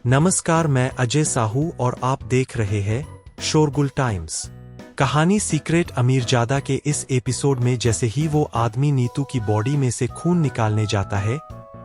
नमस्कार, मैं अजय साहू और आप देख रहे हैं शोरगुल टाइम्स। कहानी सीक्रेट अमीरजादा के इस एपिसोड में जैसे ही वो आदमी नीतू की बॉडी में से खून निकालने जाता है,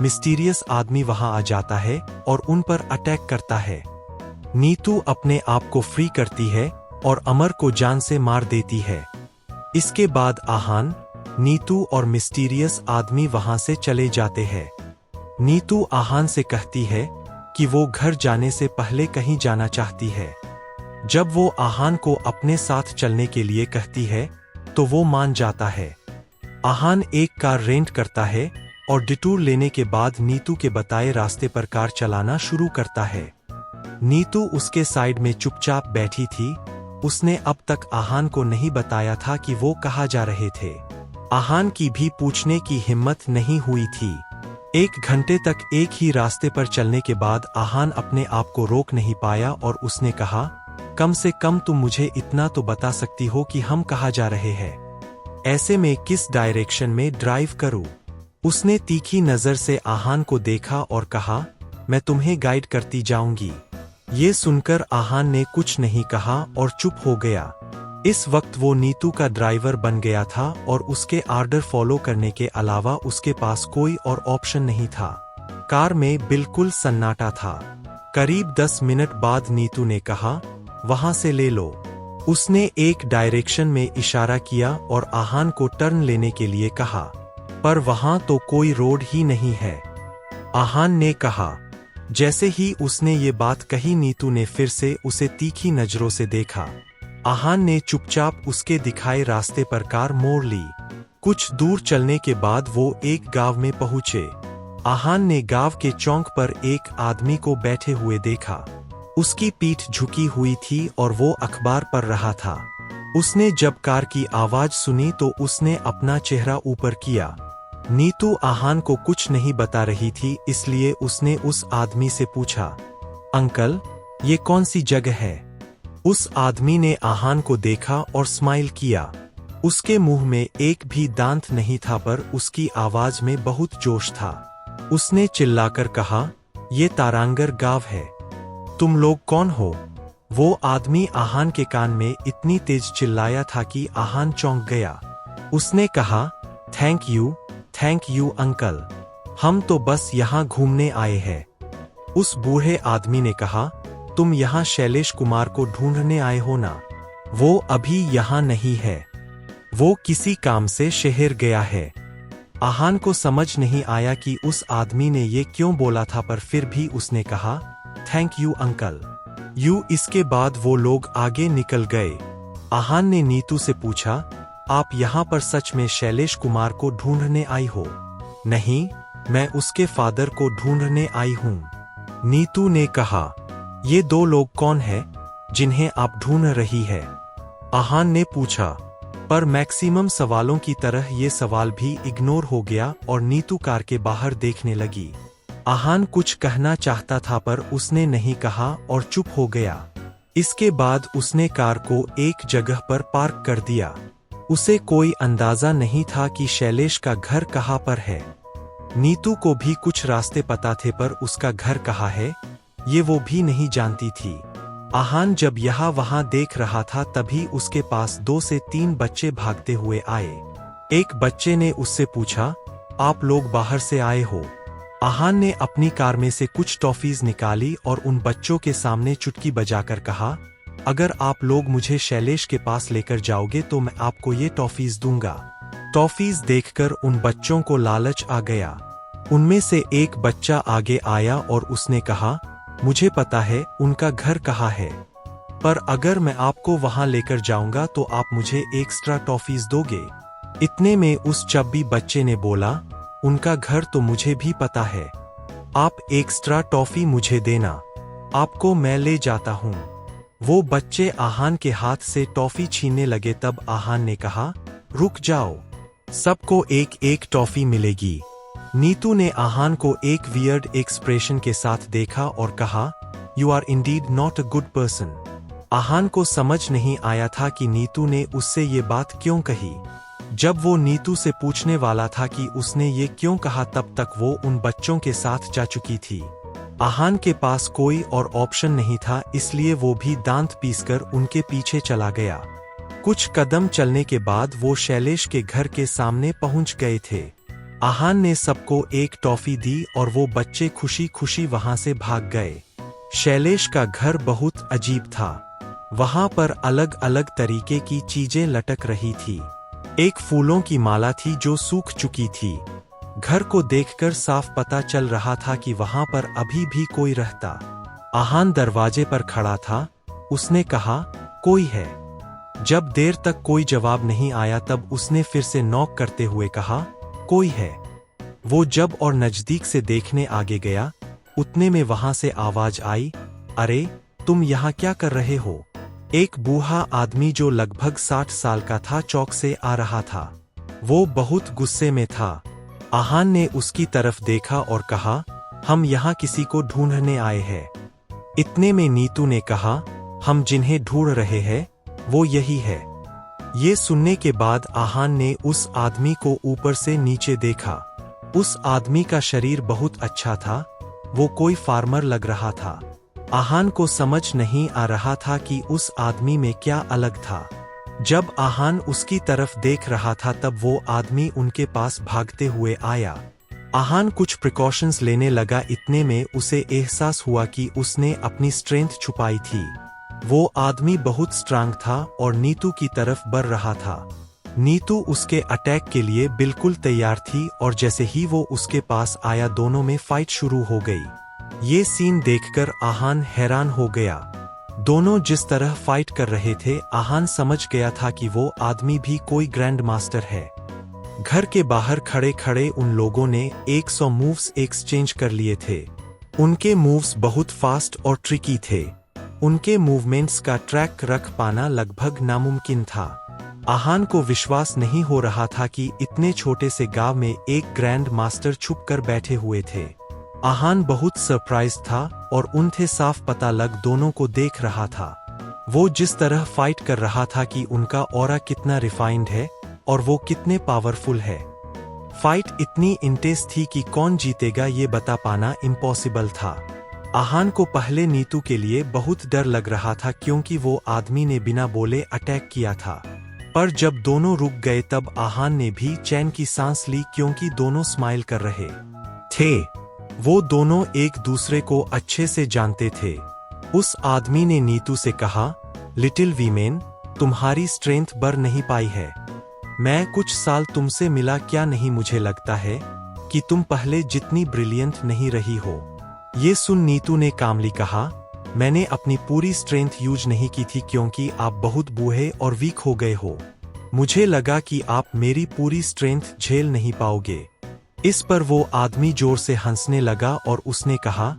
मिस्टीरियस आदमी वहां आ जाता है और उन पर अटैक करता है। नीतू अपने आप को फ्री करती है और अमर को जान से मार देती है। इसके बाद आहान, नीतू और मिस्टीरियस आदमी वहां से चले जाते हैं। नीतू आहान से कहती है कि वो घर जाने से पहले कहीं जाना चाहती है। जब वो आहान को अपने साथ चलने के लिए कहती है तो वो मान जाता है। आहान एक कार रेंट करता है और डिटूर लेने के बाद नीतू के बताए रास्ते पर कार चलाना शुरू करता है। नीतू उसके साइड में चुपचाप बैठी थी। उसने अब तक आहान को नहीं बताया था कि वो कहाँ जा रहे थे। आहान की भी पूछने की हिम्मत नहीं हुई थी। 1 घंटे तक एक ही रास्ते पर चलने के बाद आहान अपने आप को रोक नहीं पाया और उसने कहा, कम से कम तुम मुझे इतना तो बता सकती हो कि हम कहाँ जा रहे हैं। ऐसे में किस डायरेक्शन में ड्राइव करूं? उसने तीखी नजर से आहान को देखा और कहा, मैं तुम्हें गाइड करती जाऊंगी। ये सुनकर आहान ने कुछ नहीं कहा और चुप हो गया। इस वक्त वो नीतू का ड्राइवर बन गया था और उसके आर्डर फॉलो करने के अलावा उसके पास कोई और ऑप्शन नहीं था। कार में बिल्कुल सन्नाटा था। करीब 10 मिनट बाद नीतू ने कहा, वहां से ले लो। उसने एक डायरेक्शन में इशारा किया और आहान को टर्न लेने के लिए कहा, पर वहां तो कोई रोड ही नहीं है। आहान ने कहा। जैसे ही उसने ये बात कही, नीतू ने फिर से उसे तीखी नजरों से देखा। आहान ने चुपचाप उसके दिखाए रास्ते पर कार मोड़ ली। कुछ दूर चलने के बाद वो एक गांव में पहुंचे। आहान ने गांव के चौक पर एक आदमी को बैठे हुए देखा। उसकी पीठ झुकी हुई थी और वो अखबार पढ़ रहा था। उसने जब कार की आवाज सुनी तो उसने अपना चेहरा ऊपर किया। नीतू आहान को कुछ नहीं बता रही थी, इसलिए उसने उस आदमी से पूछा, अंकल, ये कौन सी जगह है? उस आदमी ने आहान को देखा और स्माइल किया। उसके मुंह में एक भी दांत नहीं था, पर उसकी आवाज में बहुत जोश था। उसने चिल्लाकर कहा, ये तारांगर गांव है। तुम लोग कौन हो? वो आदमी आहान के कान में इतनी तेज चिल्लाया था कि आहान चौंक गया। उसने कहा, थैंक यू अंकल, हम तो बस यहाँ घूमने आए हैं। उस बूढ़े आदमी ने कहा, तुम यहाँ शैलेश कुमार को ढूंढने आए हो ना? वो अभी यहाँ नहीं है, वो किसी काम से शहर गया है। आहान को समझ नहीं आया कि उस आदमी ने ये क्यों बोला था, पर फिर भी उसने कहा, थैंक यू अंकल। इसके बाद वो लोग आगे निकल गए। आहान ने नीतू से पूछा, आप यहाँ पर सच में शैलेश कुमार को ढूंढने आई हो? नहीं, मैं उसके फादर को ढूंढने आई हूँ। नीतू ने कहा, ये 2 लोग कौन हैं जिन्हें आप ढूंढ रही है? आहान ने पूछा। पर मैक्सिमम सवालों की तरह ये सवाल भी इग्नोर हो गया और नीतू कार के बाहर देखने लगी। आहान कुछ कहना चाहता था, पर उसने नहीं कहा और चुप हो गया। इसके बाद उसने कार को एक जगह पर पार्क कर दिया। उसे कोई अंदाजा नहीं था कि शैलेश का घर कहाँ पर है। नीतू को भी कुछ रास्ते पता थे, पर उसका घर कहाँ है ये वो भी नहीं जानती थी। आहान जब यहाँ वहाँ देख रहा था, तभी उसके पास 2 से 3 बच्चे भागते हुए आए। एक बच्चे ने उससे पूछा, आप लोग बाहर से आए हो? आहान ने अपनी कार में से कुछ टॉफीज निकाली और उन बच्चों के सामने चुटकी बजाकर कहा, अगर आप लोग मुझे शैलेश के पास लेकर जाओगे तो मैं आपको ये टॉफीज दूंगा। टॉफीज देखकर उन बच्चों को लालच आ गया। उनमें से एक बच्चा आगे आया और उसने कहा, मुझे पता है उनका घर कहाँ है, पर अगर मैं आपको वहां लेकर जाऊंगा तो आप मुझे एक्स्ट्रा टॉफीज दोगे? इतने में उस चब्बी बच्चे ने बोला, उनका घर तो मुझे भी पता है, आप एक्स्ट्रा टॉफी मुझे देना, आपको मैं ले जाता हूँ। वो बच्चे आहान के हाथ से टॉफी छीनने लगे, तब आहान ने कहा, रुक जाओ, सबको एक एक टॉफी मिलेगी। नीतू ने आहान को एक वियर्ड एक्सप्रेशन के साथ देखा और कहा, you are indeed not a good person. Ahaan को समझ नहीं आया था कि नीतू ने उससे ये बात क्यों कही। जब वो नीतू से पूछने वाला था कि उसने ये क्यों कहा, तब तक वो उन बच्चों के साथ जा चुकी थी। आहान के पास कोई और ऑप्शन नहीं था, इसलिए वो भी दांत पीसकर उनके पीछे चला गया। कुछ कदम चलने के बाद वो शैलेश के घर के सामने पहुंच गए थे। आहान ने सबको एक टॉफी दी और वो बच्चे खुशी खुशी वहां से भाग गए। शैलेश का घर बहुत अजीब था। वहां पर अलग अलग तरीके की चीजें लटक रही थी। एक फूलों की माला थी जो सूख चुकी थी। घर को देखकर साफ पता चल रहा था कि वहां पर अभी भी कोई रहता। आहान दरवाजे पर खड़ा था। उसने कहा, कोई है? जब देर तक कोई जवाब नहीं आया तब उसने फिर से नॉक करते हुए कहा, कोई है? वो जब और नजदीक से देखने आगे गया, उतने में वहां से आवाज आई, अरे तुम यहाँ क्या कर रहे हो? एक बूढ़ा आदमी जो लगभग 60 साल का था चौक से आ रहा था। वो बहुत गुस्से में था। आहान ने उसकी तरफ देखा और कहा, हम यहाँ किसी को ढूंढने आए हैं। इतने में नीतू ने कहा, हम जिन्हें ढूंढ रहे हैं वो यही है। ये सुनने के बाद आहान ने उस आदमी को ऊपर से नीचे देखा। उस आदमी का शरीर बहुत अच्छा था। वो कोई फार्मर लग रहा था। आहान को समझ नहीं आ रहा था कि उस आदमी में क्या अलग था। जब आहान उसकी तरफ देख रहा था तब वो आदमी उनके पास भागते हुए आया। आहान कुछ प्रिकॉशंस लेने लगा। इतने में उसे एहसास हुआ कि उसने अपनी स्ट्रेंथ छुपाई थी। वो आदमी बहुत स्ट्रांग था और नीतू की तरफ बढ़ रहा था। नीतू उसके अटैक के लिए बिल्कुल तैयार थी और जैसे ही वो उसके पास आया दोनों में फाइट शुरू हो गई। ये सीन देखकर आहान हैरान हो गया। दोनों जिस तरह फाइट कर रहे थे, आहान समझ गया था कि वो आदमी भी कोई ग्रैंड मास्टर है। घर के बाहर खड़े खड़े उन लोगों ने 100 मूव्स एक्सचेंज कर लिए थे। उनके मूव्स बहुत फास्ट और ट्रिकी थे। उनके मूवमेंट्स का ट्रैक रख पाना लगभग नामुमकिन था। आहान को विश्वास नहीं हो रहा था कि इतने छोटे से गांव में एक ग्रैंड मास्टर छुप कर बैठे हुए थे। आहान बहुत सरप्राइज था और उनसे साफ पता लग दोनों को देख रहा था। वो जिस तरह फाइट कर रहा था कि उनका ऑरा कितना रिफाइंड है और वो कितने पावरफुल है। फाइट इतनी इंटेंस थी कि कौन जीतेगा ये बता पाना इम्पॉसिबल था। आहान को पहले नीतू के लिए बहुत डर लग रहा था क्योंकि वो आदमी ने बिना बोले अटैक किया था। पर जब दोनों रुक गए तब आहान ने भी चैन की सांस ली क्योंकि दोनों स्माइल कर रहे थे। वो दोनों एक दूसरे को अच्छे से जानते थे। उस आदमी ने नीतू से कहा, लिटिल वीमेन, तुम्हारी स्ट्रेंथ बढ़ नहीं पाई है। मैं कुछ साल तुमसे मिला, क्या नहीं मुझे लगता है कि तुम पहले जितनी ब्रिलियंट नहीं रही हो। ये सुन नीतू ने कामली कहा, मैंने अपनी पूरी स्ट्रेंथ यूज नहीं की थी क्योंकि आप बहुत बूढ़े और वीक हो गए हो। मुझे लगा कि आप मेरी पूरी स्ट्रेंथ झेल नहीं पाओगे। इस पर वो आदमी जोर से हंसने लगा और उसने कहा,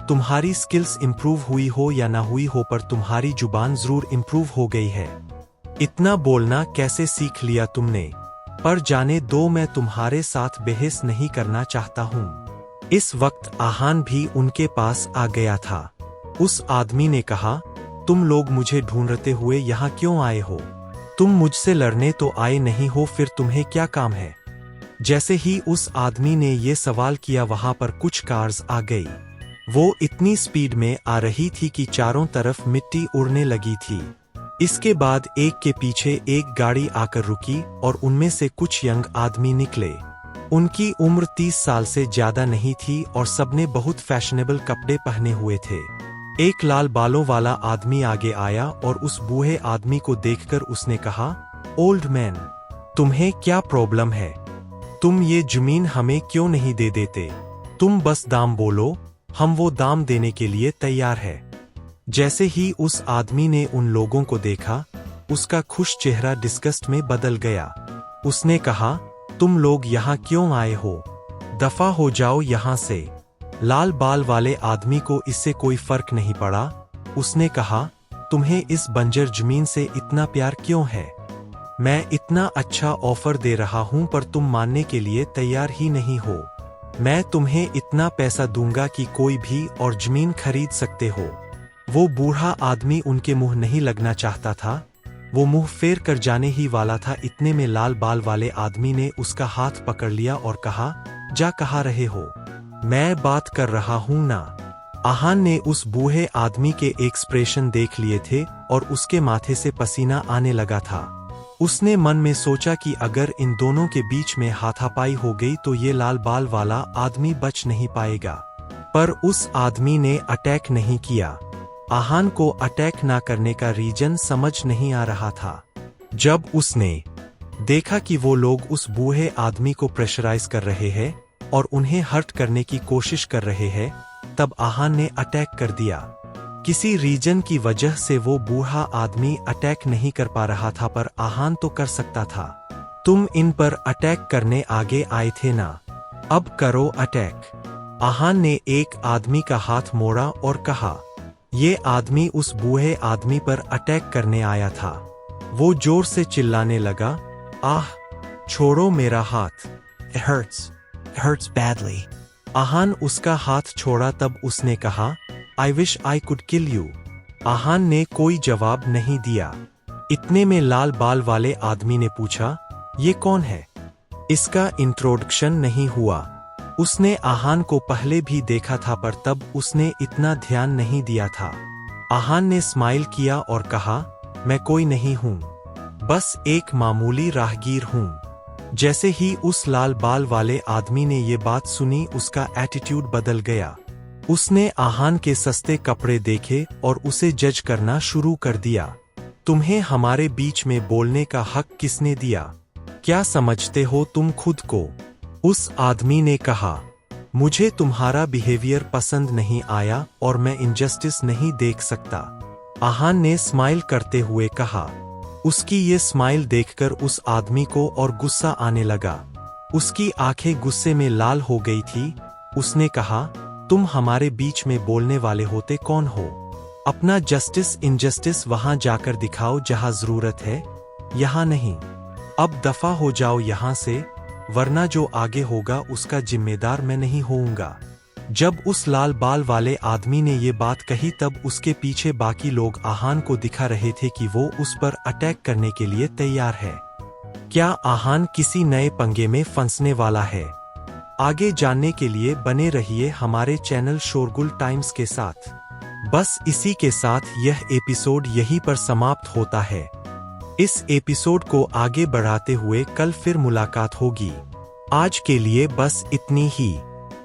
तुम्हारी स्किल्स इंप्रूव हुई हो या ना हुई हो पर तुम्हारी जुबान जरूर इंप्रूव हो गई है। इतना बोलना कैसे सीख लिया तुमने? पर जाने दो, मैं तुम्हारे साथ बहस नहीं करना चाहता हूँ। इस वक्त आहान भी उनके पास आ गया था। उस आदमी ने कहा, तुम लोग मुझे ढूंढते हुए यहाँ क्यों आए हो? तुम मुझसे लड़ने तो आए नहीं हो, फिर तुम्हें क्या काम है? जैसे ही उस आदमी ने ये सवाल किया वहां पर कुछ कार्स आ गई। वो इतनी स्पीड में आ रही थी कि चारों तरफ मिट्टी उड़ने लगी थी। इसके बाद एक के पीछे एक गाड़ी आकर रुकी और उनमें से कुछ यंग आदमी निकले। उनकी उम्र 30 साल से ज्यादा नहीं थी और सबने बहुत फैशनेबल कपड़े पहने हुए थे। एक लाल बालों वाला आदमी आगे आया और उस बूढ़े आदमी को देखकर उसने कहा, ओल्ड मैन, तुम्हें क्या प्रॉब्लम है? तुम ये जमीन हमें क्यों नहीं दे देते? तुम बस दाम बोलो, हम वो दाम देने के लिए तैयार है। जैसे ही उस आदमी ने उन लोगों को देखा, उसका खुश चेहरा डिस्गस्ट में बदल गया। उसने कहा, तुम लोग यहाँ क्यों आए हो? दफा हो जाओ यहाँ से। लाल बाल वाले आदमी को इससे कोई फर्क नहीं पड़ा। उसने कहा, तुम्हें इस बंजर जमीन से इतना प्यार क्यों है? मैं इतना अच्छा ऑफर दे रहा हूं पर तुम मानने के लिए तैयार ही नहीं हो। मैं तुम्हें इतना पैसा दूंगा कि कोई भी और जमीन खरीद सकते हो। वो बूढ़ा आदमी उनके मुंह नहीं लगना चाहता था। वो मुंह फेर कर जाने ही वाला था। इतने में लाल बाल वाले आदमी ने उसका हाथ पकड़ लिया और कहा, जा कहाँ रहे हो? मैं बात कर रहा हूं ना। आहान ने उस बूढ़े आदमी के एक्सप्रेशन देख लिए थे और उसके माथे से पसीना आने लगा था। उसने मन में सोचा कि अगर इन दोनों के बीच में हाथापाई हो गई तो ये लाल बाल वाला आदमी बच नहीं पाएगा। पर उस आदमी ने अटैक नहीं किया। आहान को अटैक ना करने का रीजन समझ नहीं आ रहा था। जब उसने देखा कि वो लोग उस बूढ़े आदमी को प्रेशराइज कर रहे हैं और उन्हें हर्ट करने की कोशिश कर रहे हैं, तब आहान ने अटैक कर दिया। किसी रीजन की वजह से वो बूढ़ा आदमी अटैक नहीं कर पा रहा था, पर आहान तो कर सकता था। तुम इन पर अटैक करने आगे आए थे ना, अब करो अटैक। आहान ने एक आदमी का हाथ मोड़ा और कहा। ये आदमी उस बूढ़े आदमी पर अटैक करने आया था। वो जोर से चिल्लाने लगा, आह, छोड़ो मेरा हाथ, it hurts badly। आहान उसका हाथ छोड़ा तब उसने कहा, I wish I could kill you। आहान ने कोई जवाब नहीं दिया। इतने में लाल बाल वाले आदमी ने पूछा, ये कौन है? इसका इंट्रोडक्शन नहीं हुआ। उसने आहान को पहले भी देखा था, पर तब उसने इतना ध्यान नहीं दिया था। आहान ने स्माइल किया और कहा, मैं कोई नहीं हूं, बस एक मामूली राहगीर हूं। जैसे ही उस लाल बाल वाले आदमी ने ये बात सुनी, उसका एटीट्यूड बदल गया। उसने आहान के सस्ते कपड़े देखे और उसे जज करना शुरू कर दिया। तुम्हें हमारे बीच में बोलने का हक किसने दिया? क्या समझते हो तुम खुद को? उस आदमी ने कहा, मुझे तुम्हारा बिहेवियर पसंद नहीं आया और मैं इनजस्टिस नहीं देख सकता। आहान ने स्माइल करते हुए कहा। उसकी ये स्माइल देखकर उस आदमी को और गुस्सा आने लगा। उसकी आंखें गुस्से में लाल हो गई थी। उसने कहा, तुम हमारे बीच में बोलने वाले होते कौन हो? अपना जस्टिस इनजस्टिस वहां जाकर दिखाओ जहां जरूरत है, यहां नहीं। अब दफा हो जाओ यहां से, वरना जो आगे होगा उसका जिम्मेदार मैं नहीं होऊंगा। जब उस लाल बाल वाले आदमी ने ये बात कही, तब उसके पीछे बाकी लोग आहान को दिखा रहे थे कि वो उस पर अटैक करने के लिए तैयार है। क्या आहान किसी नए पंगे में फंसने वाला है? आगे जानने के लिए बने रहिए हमारे चैनल शोरगुल टाइम्स के साथ। बस इसी के साथ यह एपिसोड यहीं पर समाप्त होता है। इस एपिसोड को आगे बढ़ाते हुए कल फिर मुलाकात होगी। आज के लिए बस इतनी ही।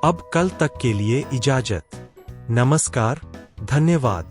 अब कल तक के लिए इजाजत। नमस्कार, धन्यवाद।